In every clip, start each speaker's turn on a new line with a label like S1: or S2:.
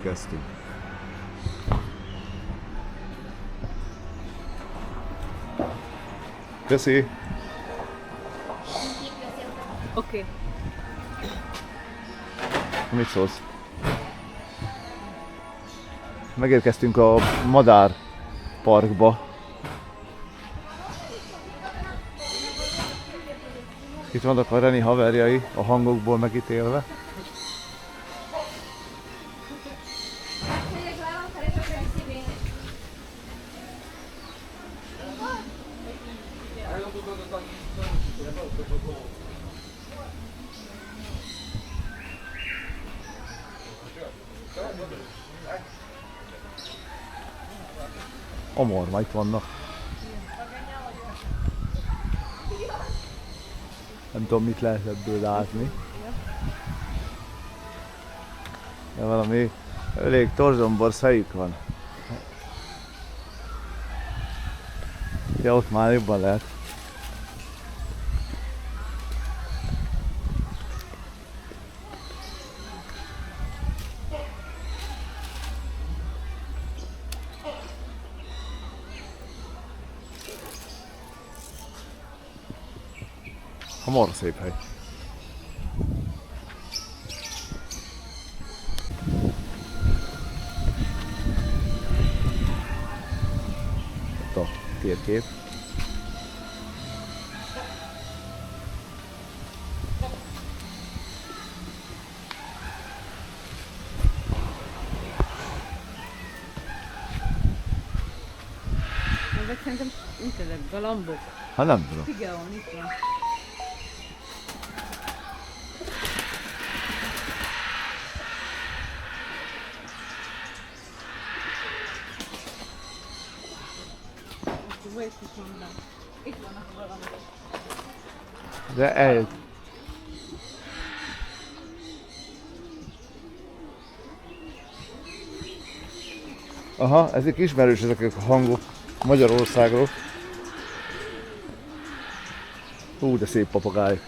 S1: Kezdtünk. Köszi!
S2: Oké.
S1: Mit szólsz? Megérkeztünk a Madár Parkba. Itt vannak a Reni haverjai, a hangokból megítélve. A morma itt vannak. Nem tudom, mit lehet ebből látni. De valami elég torzsombor fejük van. Ja, ott már jobban lehet. Marha szép hely. Itt a térkép.
S2: Ezek szerintem ezek galambok.
S1: Hát nem tudom.
S2: Figyelj, itt van. Itt vannak a galambok.
S1: De el... Aha, ezek ismerős ezek a hangok Magyarországról. Hú, de szép papagáj.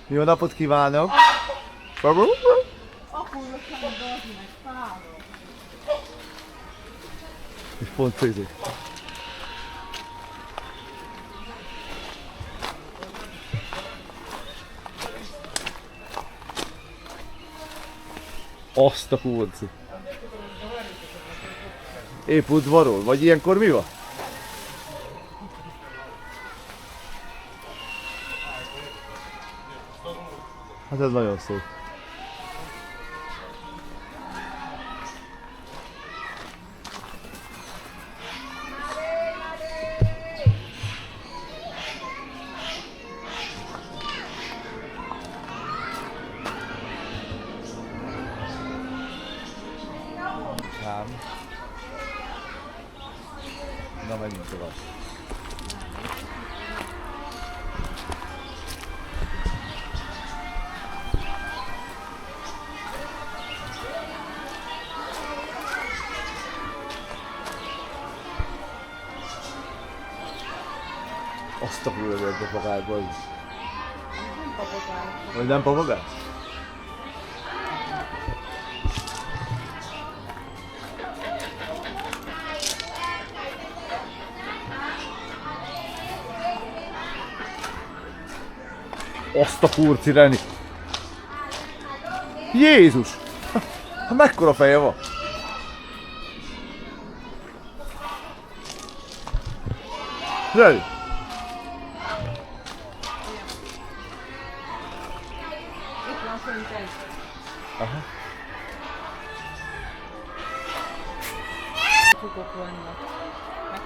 S1: Jó napot kívánok!
S2: Apul sem dolgozni meg fáról.
S1: És pont szézik. Azt a kurci. Épp udvarol, vagy ilyenkor mi van? Hát ez nagyon szép. Sám. Na, menjünk tovább. Azt a kurva papagájból.
S2: Nem papagáj.
S1: Vagy nem papagáj? Azt a kurci Reni! Jézus! Hát mekkora feje van? Reni!
S2: Itt van fönt egy.
S1: Aha.
S2: Csukok vannak. Meg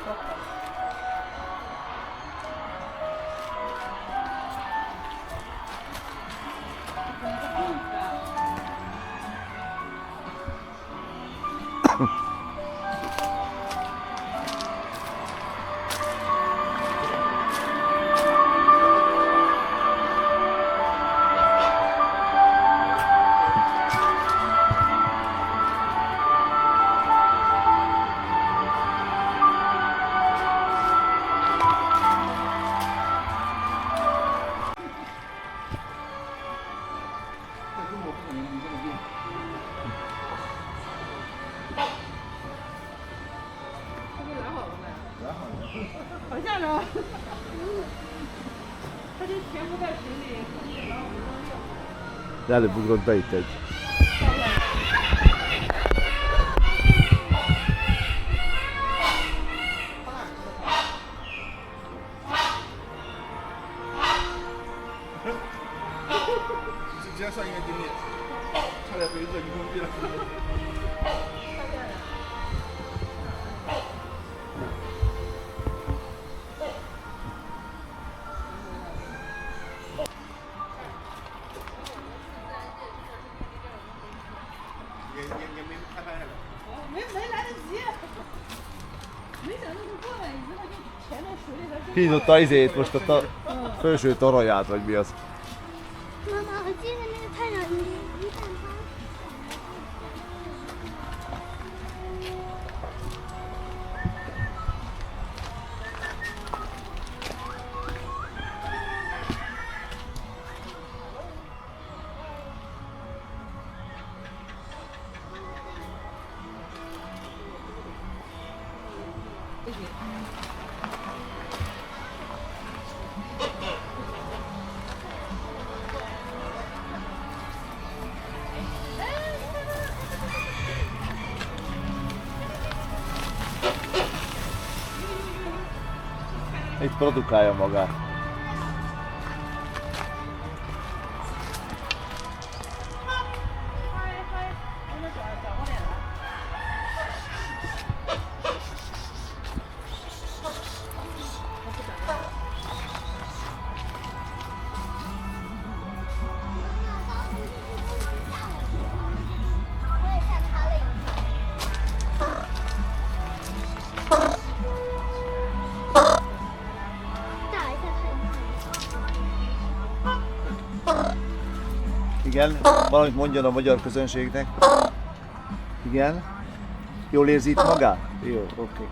S2: 好像呢。他就全部在水里，然后我们都用。
S1: De előbb ugrott be itt egy. Kinyitotta izét most ott a felső toronyát, vagy mi az?
S3: 妈妈，我记得那个太阳你看它。
S1: Itt produkálja magát. Igen, valamit mondjon a magyar közönségnek. Igen. Jól érzi itt magát? Jó, oké.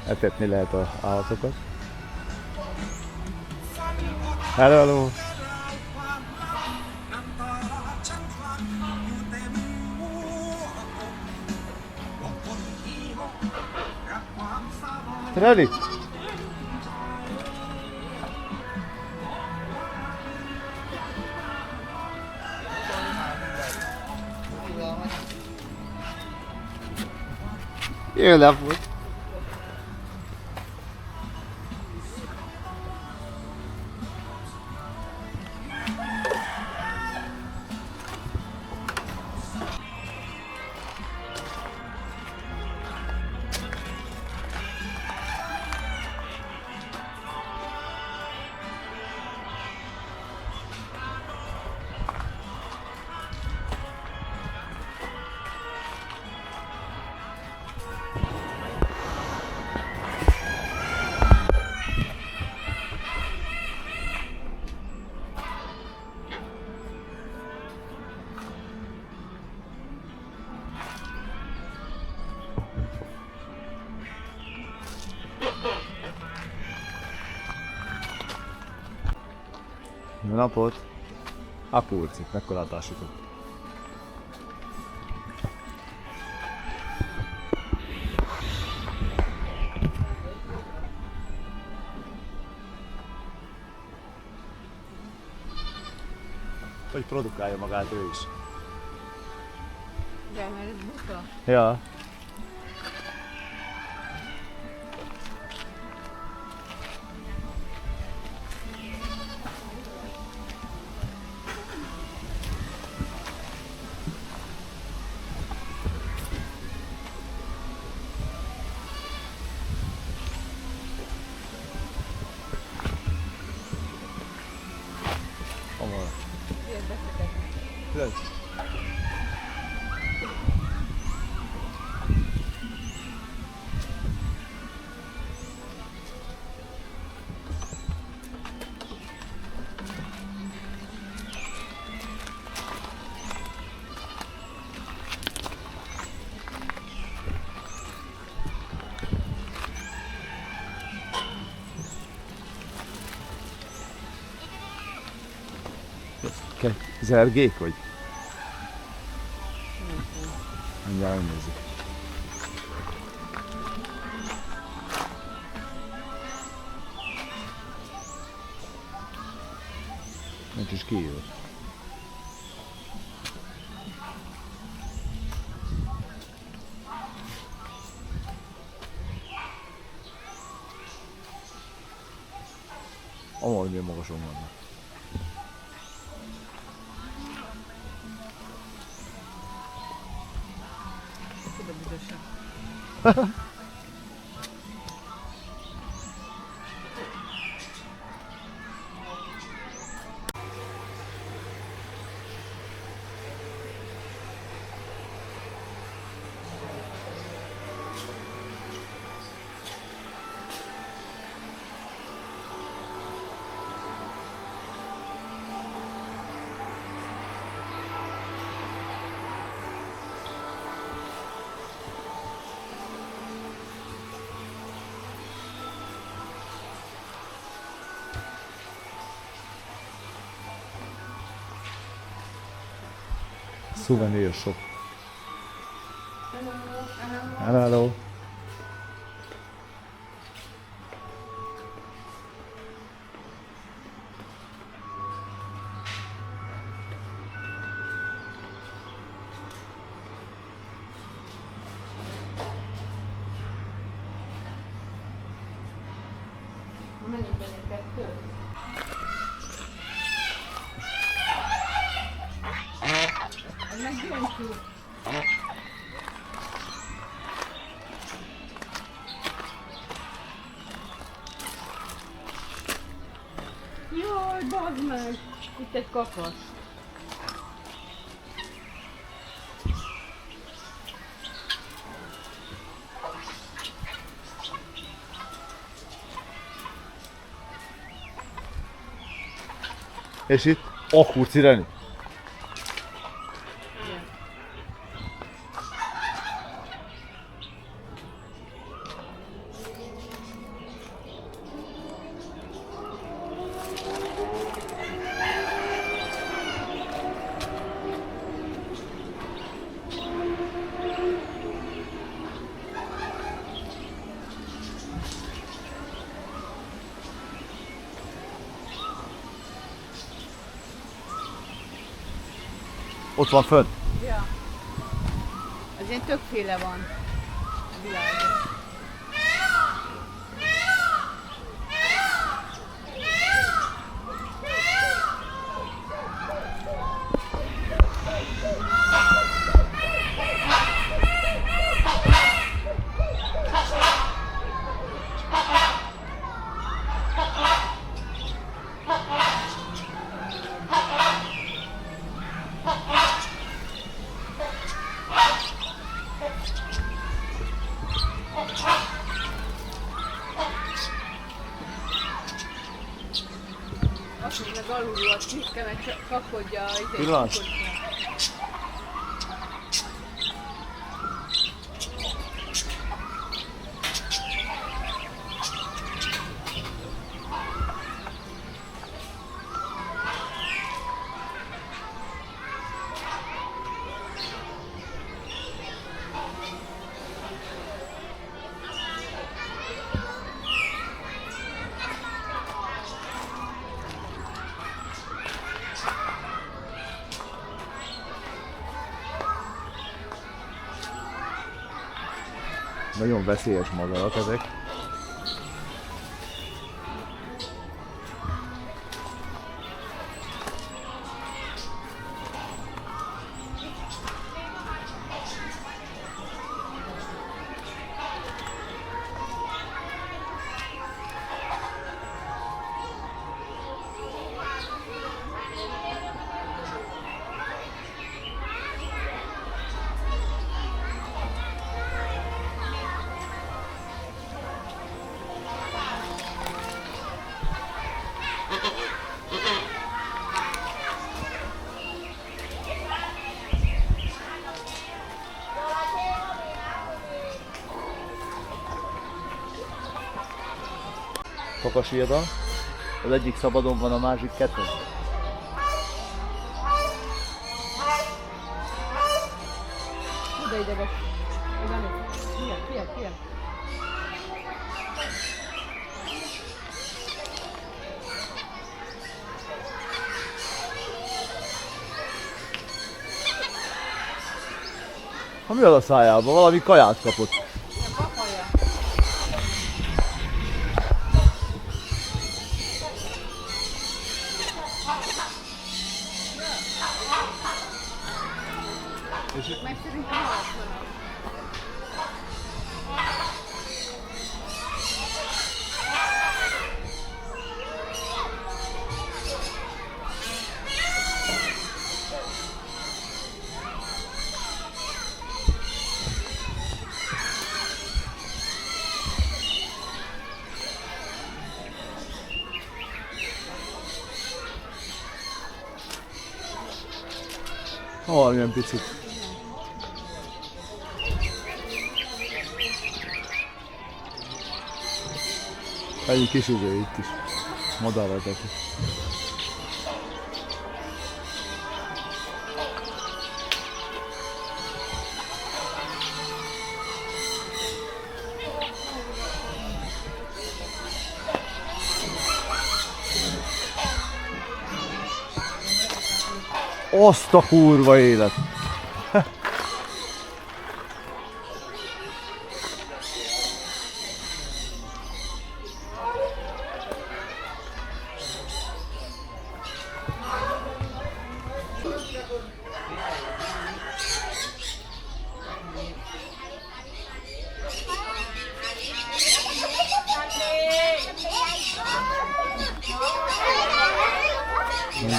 S1: Etetni lehet az állatokat. Hello, hello. Ready? Jó nap volt. Jó napot! Apurcik, mekkora hatásított. Hogy produkálja magát ő is.
S2: De, mert ez buta.
S1: Ja. Tudod? Zergék vagy? Mindjárt megnézzük. Nincs is kiírva. Amúgy milyen magason vannak.
S2: Oda büdösen.
S1: Souvenir shop. Hello.
S2: Menjünk bele kettő. Ez meg gyöngyű. Jaj, bazd meg! Itt egy kakas.
S1: És itt akurcireni. Ott van fönn.
S2: Ja. Azért többféle van a világon. Azt meg alulról a csirke, meg csak kapkodja a
S1: Pillanat. Nagyon veszélyes madarak ezek. Kakas viadal. Az egyik szabadon van, a másik kettő.
S2: Ide ideges. Ilyen.
S1: Ha mi az a szájában? Valami kaját kapott.
S2: Meg szerintem halak.
S1: Valamilyen picit. Egy kis izé itt is. Madárletek. Azt a kurva élet!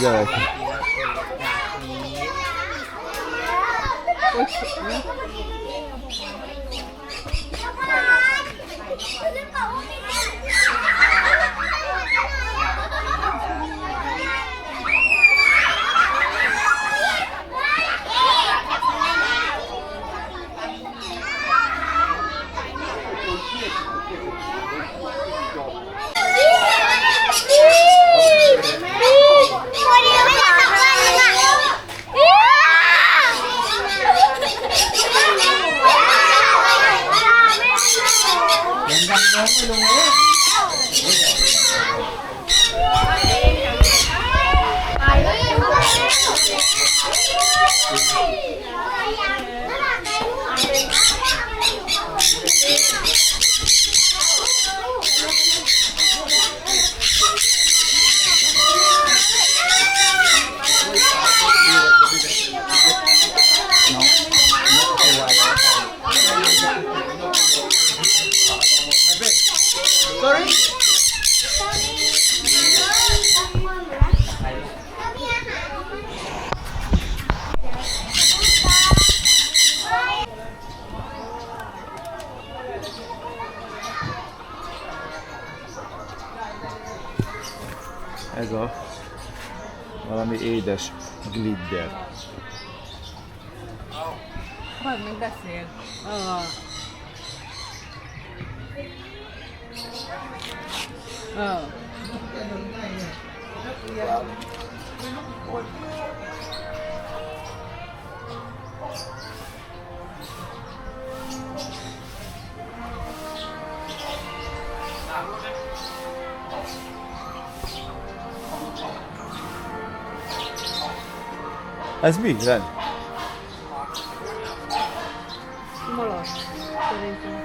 S1: Gyerek! Ez a valami édes glitter.
S2: Majd még beszél.
S1: Ez mi? Rend?
S2: Malac. Szerintem.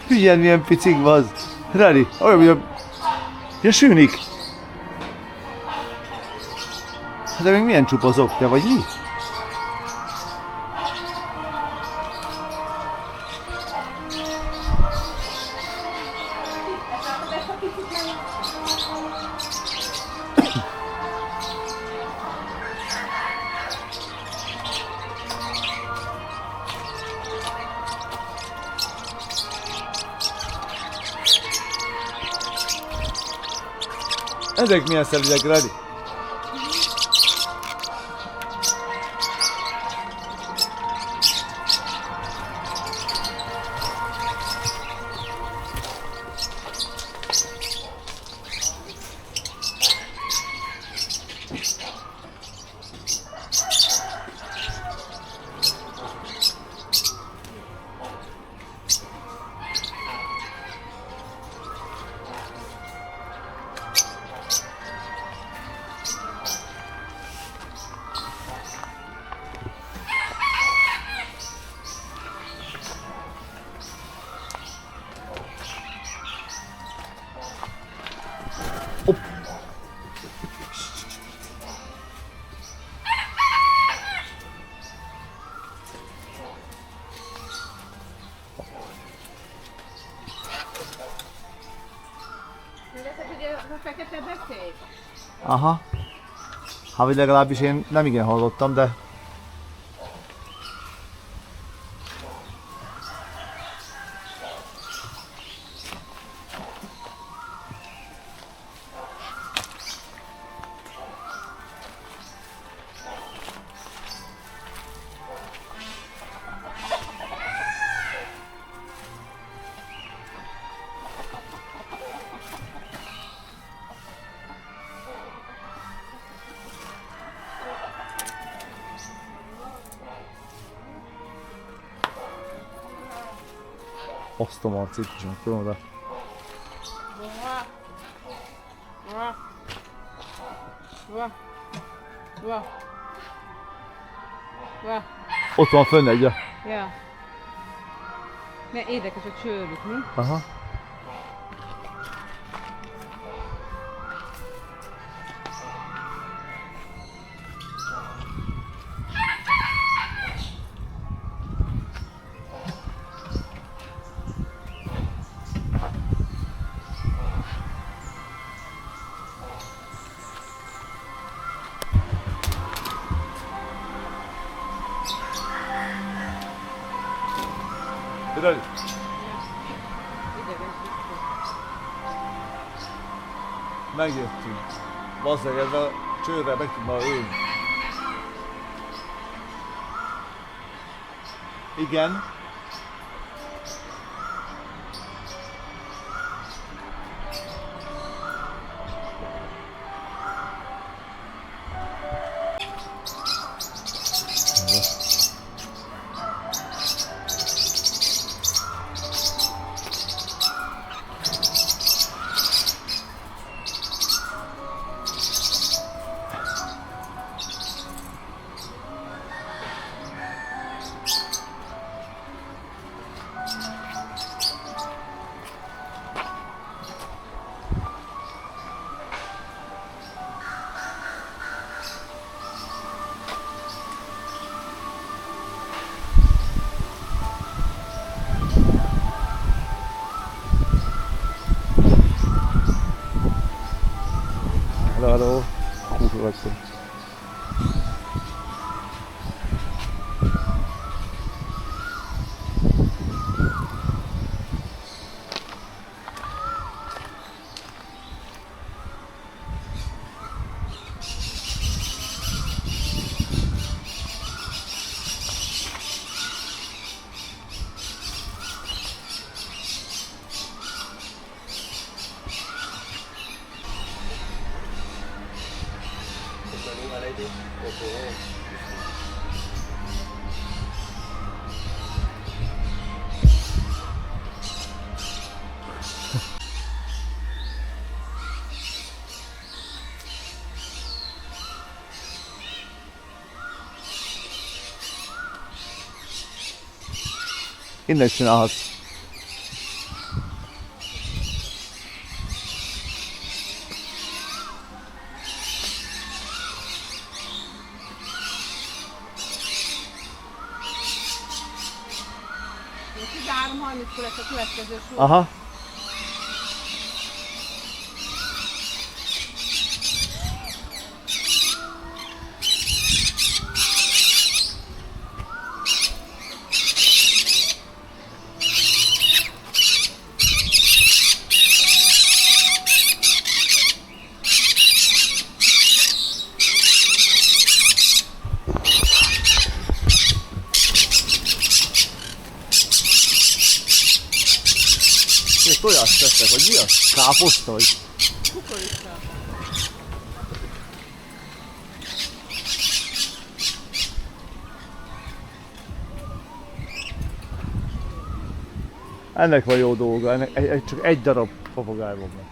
S1: Figyelj, milyen picik van. Reni, olyan, hogy ja, sűnik. De még milyen csupazok, te vagy mi? Ezek milyen szelidek, Reni?
S2: hogy ez a fekete beszél?
S1: Aha. Hát vagy legalábbis én nem igen hallottam, de... Azt a marcit is megtudom oda. Ott van fönn egy.
S2: Ja. Mert érdekes a csőrük, mi?
S1: Aha. Tudod? Megjöttünk. Bazzeg, ezzel a csőrrel meg tudna ülni. Igen. Hello. Kurva vagytok. Innen csinálhatsz.
S2: És 13:30-kor lesz a következő sor.
S1: Aha. Tojást tettek, vagy mi az? Káposzta, vagy?
S2: Kukorica.
S1: Ennek van jó dolga, ennek csak egy darab papagáj van meg.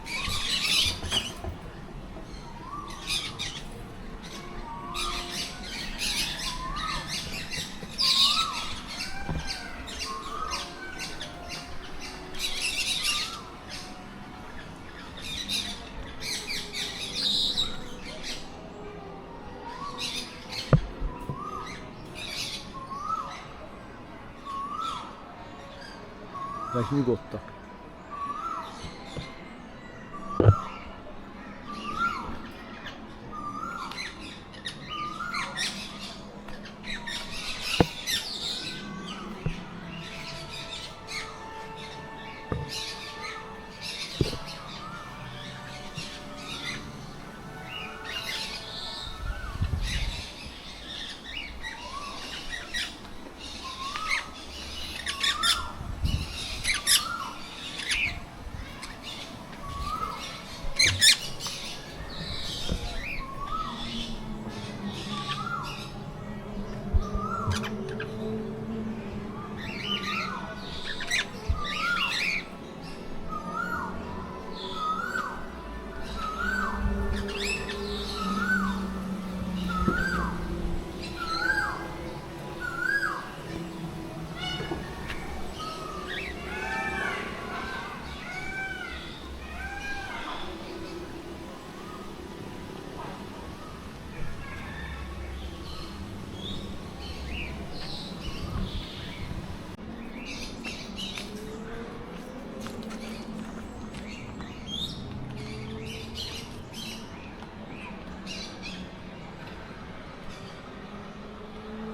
S1: Meg nyugodtak.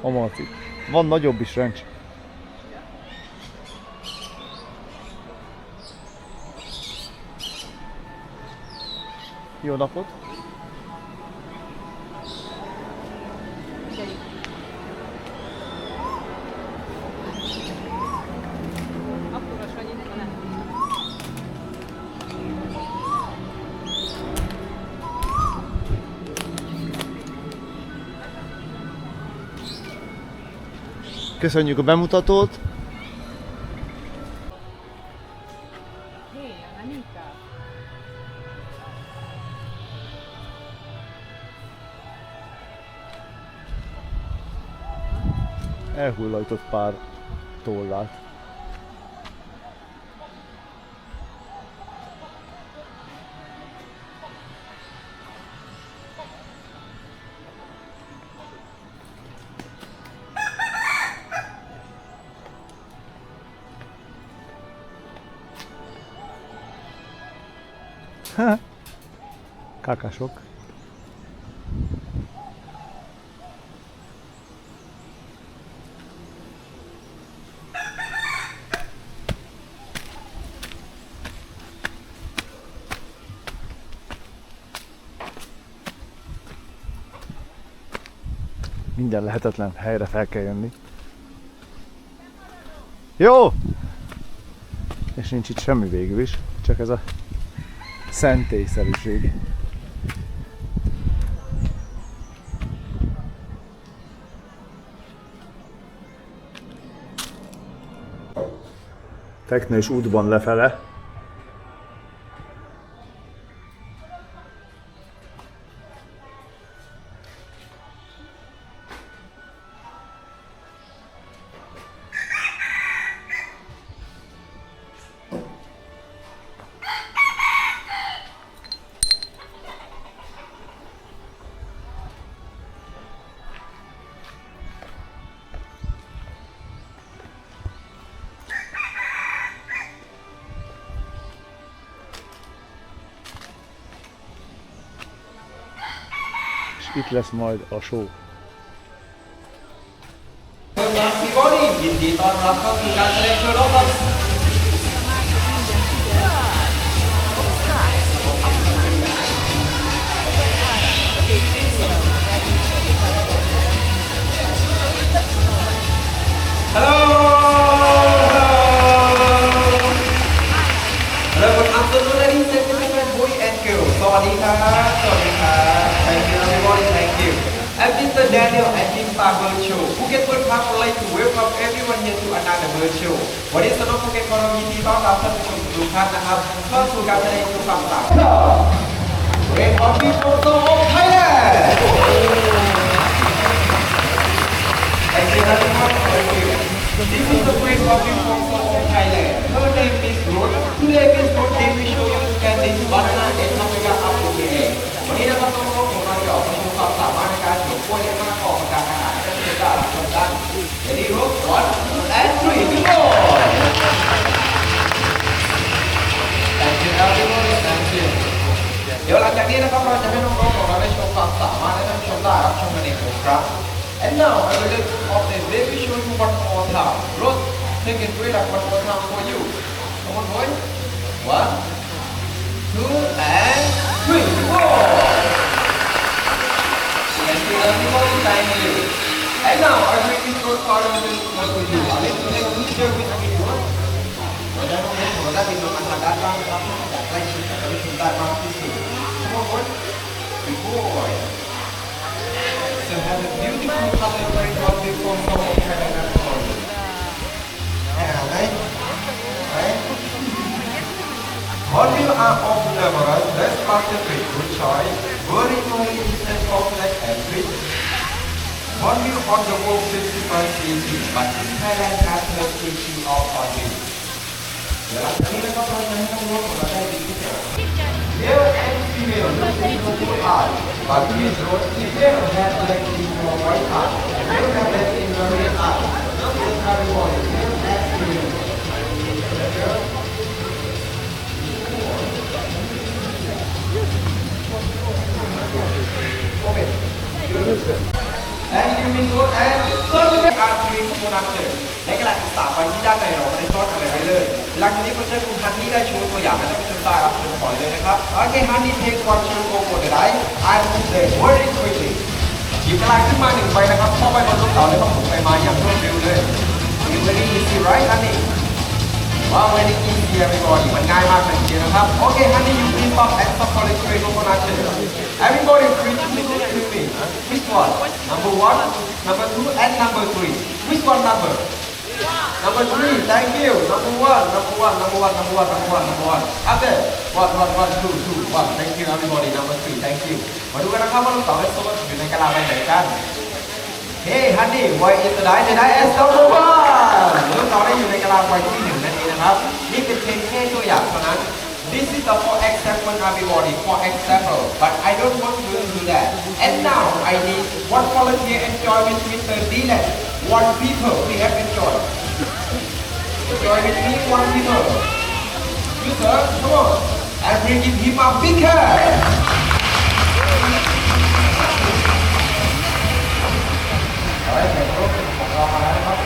S1: A Marci. Van nagyobb is, Rencs. Jó napot!
S2: Akkor a Sanyit van.
S1: Köszönjük a bemutatót!
S2: Hé, Anika.
S1: Elhullajtott pár tollát. Kakasok. Minden lehetetlen helyre fel kell jönni. Jó! És nincs itt semmi végül is, csak ez a szentélyszerűség. Teknős útban lefele. Itt lesz majd a show.
S4: พี่โก้นี่ยินดีต้อนรับเข้าสู่การแสดงโชว์รอบครับ Hello good afternoon ladies and gentlemen boys and girls สวัสดีครับสวัสดีครับ Thank you everybody thank you I'm Mr. Daniel at Kingstar Bird Show Phuket Bird Park would like to welcome everyone here to another bird show วันนี้สนุกภูเก็ตของเรายินดีต้อนรับท่านผู้ชมทุกท่านนะครับเข้าสู่การแสดงโชว์ต่างๆ Great Hobby Photo of Thailand Thank you everyone thank you This is the Great Hobby Photo of Thailand Her name is Ruth Today Miss Ruth they will show you to get this banana and paprika up in the air วันนี้นะครับน้องๆของเราจะออกมาโชว์ความสามารถในการเก็บกล้วยและมะละกอของการอาหารและที่จะทำได้วันนี้รูป one and three go Thank you everyone thank you เดี๋ยวหลังจากนี้นะครับเราจะให้น้องๆของเราได้โชว์ความสามารถและท่านผู้ชมได้รับชมกันเองครับ And now I will let of the baby show you one more time Rose take it way up one more time for you Come on boy 1 2 and 3 go Thank you everyone, thank you. And now I bring this road card on this one to you. I need to take a picture with me. เราจะต้องเล่นหัวด้านดินมาทางด้านล่างนะครับอยากใกล้ชิดกับท่านผู้ชมได้มากที่สุด Come on boy, good boy. So have a beautiful color right now before someone can have a for you. Yeah, right? Right? All you are of glamorous, best part of it, good choice. Very equally instant complex and rich. One view on the world 65 kg, but in Thailand has 10 kg of on view. เดี๋ยวหลังจากนี้นะครับเราจะให้น้องๆของเราได้ดีที่สุด Male and female look equally high, but his road female has less in your right eye, male has less in your right eye. Not the entire body, male and female. Okay. Thank you, Miss Wood, and so นัทเจอในกระดาษ3ใบที่ด้านในเราไม่ได้ซ่อนอะไรไว้เลยหลังจากนี้ผมจะให้คุณฮันนี่ได้โชว์ตัวอย่างให้ท่านผู้ชมได้รับชมก่อนเลยนะครับโอเคฮันนี่ take one two go for the right I will play very quickly หยิบกระดาษขึ้นมา1ใบนะครับเข้าไปบนลูกเต๋าเลยครับผมไปมาอย่างรวดเร็วเลย You very easy right honey ว้าว very easy everybody มันง่ายมากเลยจริงๆนะครับโอเค honey you please stop and stop for the three coconut everybody please listen to me which one number 1 number 2 and number 3 which one number number 3 thank you number 1 number 1 number 1 number 1 number 1 number 1 after 1 2 2 1 thank you everybody number 3 thank you มาดูกันนะครับว่าลูกเต๋าและโซ่อยู่ในกะลาใบไหนกันHey honey, why is the die as number 1ลูกเต๋าได้อยู่ในกะลาใบที่1นั่นเองนะครับนี่เป็นเพียงแค่ตัวอย่างเท่านั้น This is the for example everybody for example but I don't want to do that and now I need one volunteer enjoy with Mr. Dylan one people we have enjoy with me one people you sir come on and bring him a big hand Alright, แขกรับเชิญของเรามาแล้วนะครับ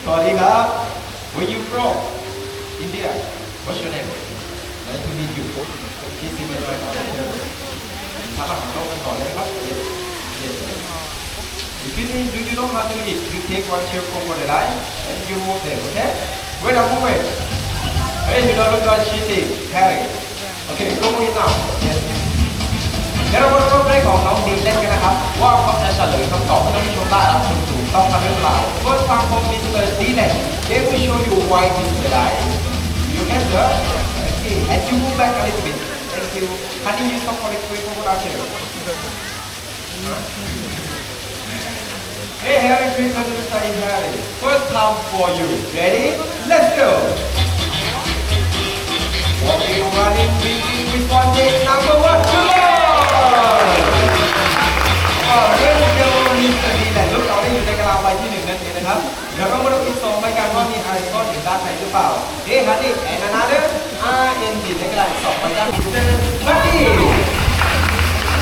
S4: สวัสดีครับ Where you from? India. What's your name? Nice to meet you. Please give me a right hand. ถามหลังโต๊ะกันก่อนเลยครับ Yes. Yes. If you need, do you know how to eat? You take one chair from the line and you move them, okay? Wait a moment. Hey, you don't look like cheating. Harry. Okay, go move it now. Yes. เดี๋ยวเรามาร่วมเล่นของน้องดีเล่นกันนะครับว่าเขาจะเฉลยคำตอบให้ท่านผู้ชมได้รับชมถูกต้องกันหรือเปล่า First time from Mr. Dylan they will show you why this is right you can sir okay and you move back a little bit thank you honey you stop for the quick for our chair Hey Harry please come to the side Harry first time for you ready let's go Walking running drinking with one day number 1 come onเรื่องเดียวมีสตีแต่ลูกเราได้อยู่ในกะลาใบที่1นั่นเองนะครับเดี๋ยวเรามาดูอีก2ใบกันว่ามีอะไรซ่อนอยู่ด้านในหรือเปล่าเฮ้ฮันนี่ and another RNG ในกระดาษ2ใบกันบัดดี้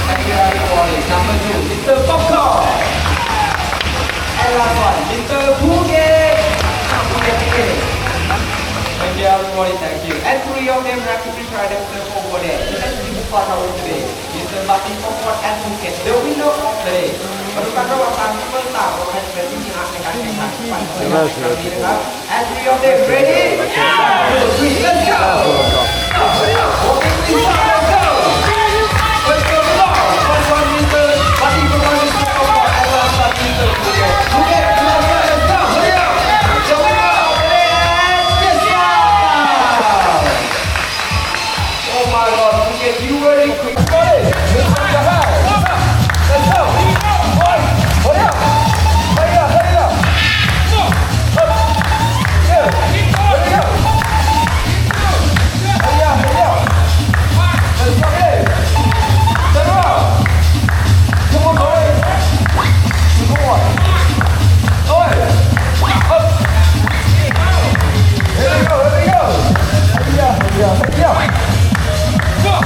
S4: Thank you everybody number 2 Mr. Popcorn and last one Mr. Phuket Thank you everybody thank you and 3 of them have to try themselves over there let's see who fought out today Mr. Martin Popcorn and Phuket the winner of the day มาดูกันระหว่างทางที่เพิ่มต่างเราใครจะเป็นที่ชนะในการแข่งขันปั่นจักรยานในครั้งนี้นะครับ and 3 of them ready 1 2 3 let's go Walking inside let's go let's go come on first one Mr. Martin Popcorn Mr. Popcorn and last one Mr. Phuket Phuket let's go hurry up the winner of the day and yes Oh my God Phuket you very quick buddy let's go let's go hurry up hurry up hurry up yeah hurry up hurry up hurry up let's go hey turn around come on boy come on oi up here we go hurry up hurry up hurry up stop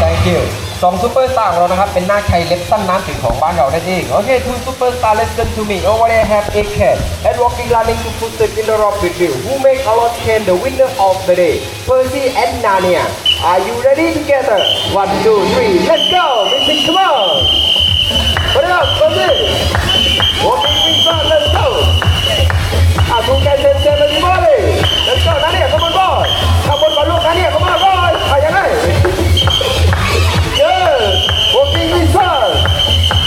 S4: Thank you 2ซูเปอร์สตาร์ของเรานะครับเป็นหน้าไข่เล็บสั้นน้ำถึงของบ้านเราได้เองโอเค 2 superstar listen to me over there have a cat and walking running to put it in the rock with you who make a lot can the winner of the day Percy and Narnia are you ready together 1 2 3 let's go Missy come on put it up Percy walking inside let's go who can send everybody let's go Narnia come on boy ขับบนก่อนลูก Narnia come on boy ยังไงWalking inside.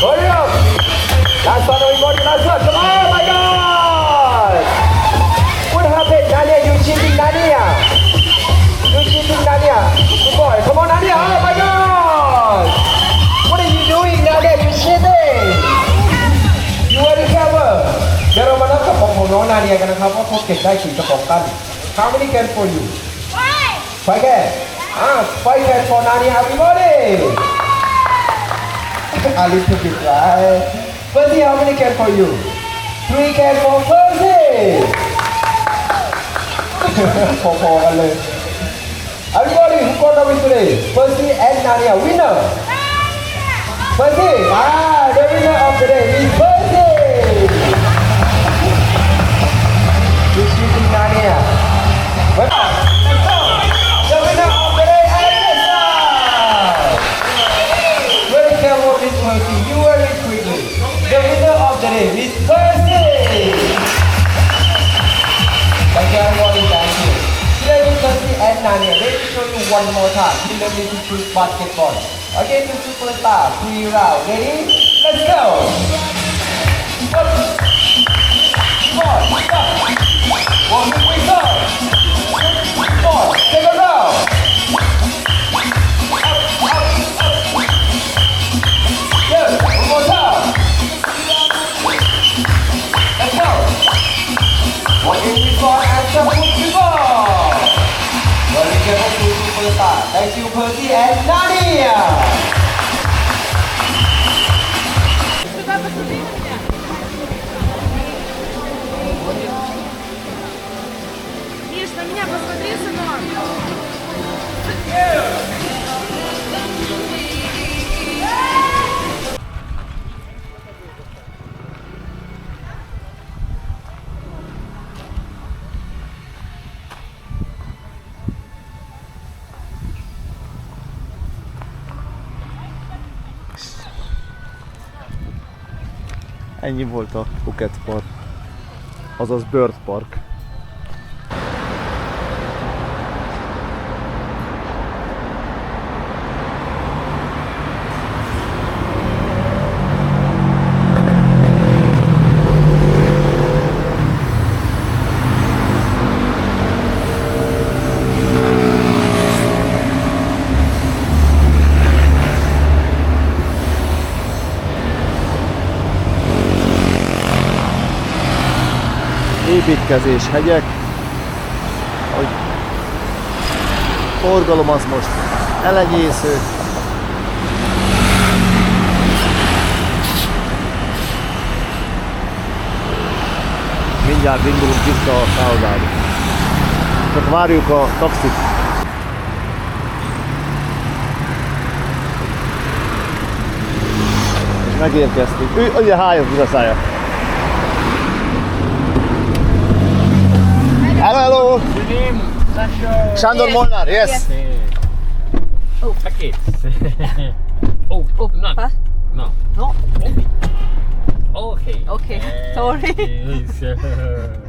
S4: Hurry up. Last one, everybody. Last one. Come on, my God. What happened, Nadia? You cheating, Nadia? You cheating, Nadia? Good boy. Come on, Nadia. Oh, my God. What are you doing, Nadia? You cheating. You are the cover. เดี๋ยวเรามานับกระป๋องของน้องนาเดียกันนะครับว่าเขาเก็บได้กี่กระป๋องกัน How many can for you? 5 can. 5 can for Nadia. Everybody. A little bit right. Percy, how many can for you? 3 can for Percy. พอๆกันเลย Everybody who got the win today, Percy and Nadia, winner. Percy, the winner of the day is Percy. He's shooting Nadia. But let's go. The winner of the day is Nessa. Very careful with Percy. You very quickly. The winner of the day is Percy. Thank you everybody. Thank you. Today is Percy and Nadia. Let me show you one more time. You learn me to shoot basketball. Again to superstar. 3 rounds. Ready? Let's go. Up. Ball. Stop. 1 we go. Ball. Second round. Up. Yes. One more time. Let's go. 1 we go and some we go. Very careful to superstar. Thank you Percy and Nadia.
S2: Сюда посмотри на меня. Миш, на меня посмотри, сынок.
S1: Ennyi volt a Phuket Park, azaz Bird Park. Építkezés, hegyek, hogy forgalom az most elenyésző. Mindjárt indulunk vissza a szállodába. Csak várjuk a taxit. És megérkeztünk. Ugye hájunk a szája. Hello, hello. Sándor Molnár, yes.
S5: Okay. Oh, not.
S2: Huh?
S5: No.
S2: No.
S5: Okay.
S2: Okay. Sorry.
S5: Yes.